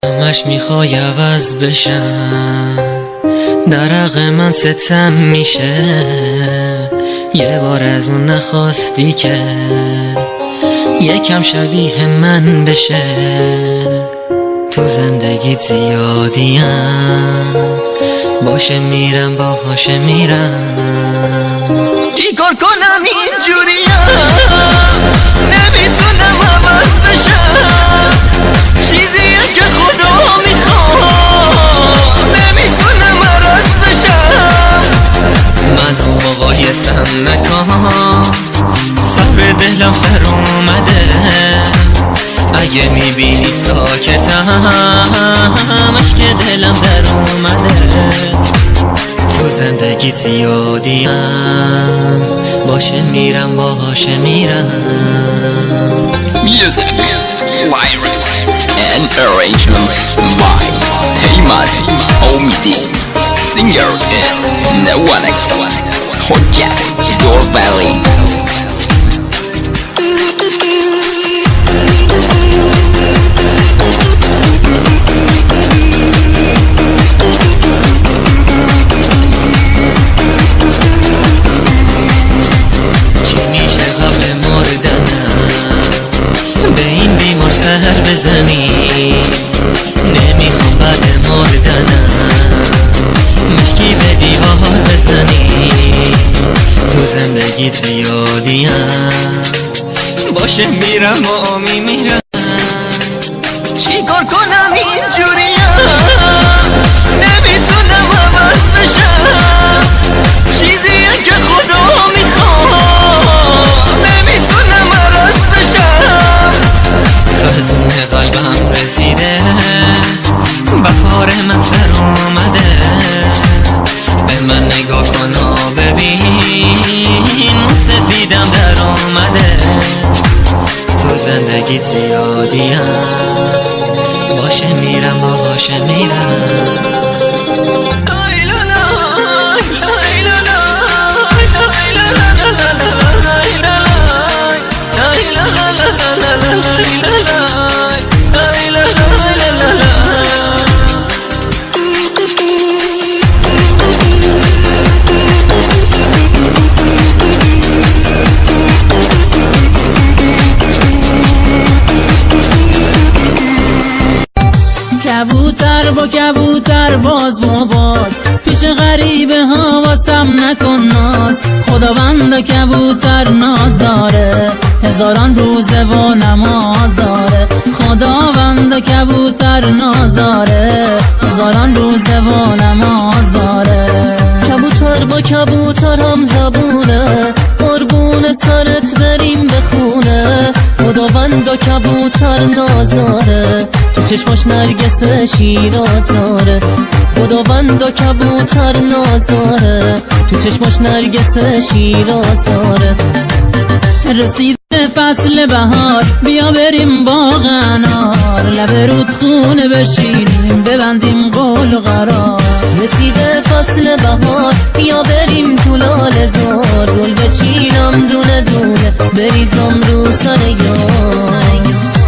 همش میخوای عوض بشم، در حق من ستم میشه. یه بار از اون نخواستی که یکم شبیه من بشه. تو زندگیت زیادیم، باشه میرم باهاشه میرم. چی کار کنم اینجوریم، نمیتونم عوض بشم. چیزیه که خدا میخواد، نمیتونم عوض بشم. من مقایسم نکن، سر دلم سر اومده. اگه میبینی ساکتم، اشک دلم در اومده. تو زندگیت زیادیم، باشه میرم باهاشه میرم. Music, lyrics, and arrangement by Heymar Omidi. Singer is no one except Forget Your Valley. سهر بزنی، نمیخوام بعد مردنم مشکی به دیوار بزنی. تو زندگیت زیادیم، باشه میرم و میمیرم. چی کار کنم اینجوریم، نمیتونم عوض بشم. چیزیه که خدا میخواد، نمیتونم عوض بشم. خزون قلبم رسیده، بهار من سر اومده. به من نگاه کن و ببین، سفیدم در اومده. تو زندگیت زیادیم، باشه میرم باهاشه میرم. کبوتر با کبوتر باز با باز، پیش غریبه ها واسم نکن ناز. خداوند کبوتر ناز داره، هزاران روزه و نماز داره. خداوند کبوتر ناز داره، هزاران روزه و نماز داره. کبوتر با کبوتر هم زبونه، قربون سرت بریم به خونه. خداوند و کبوتر ناز داره، تو چشماش نرگس شیراز داره. خداوند و کبوتر ناز داره، تو چشماش نرگس شیراز داره. رسید فصل بهار، بیا بریم باغ انار. لب رودخونه بشینیم، ببندیم قول و قرار. رسیده فصل بهار، بیا بریم تو لاله زار. گل بچینم دونه دونه، بریزم رو سر یار.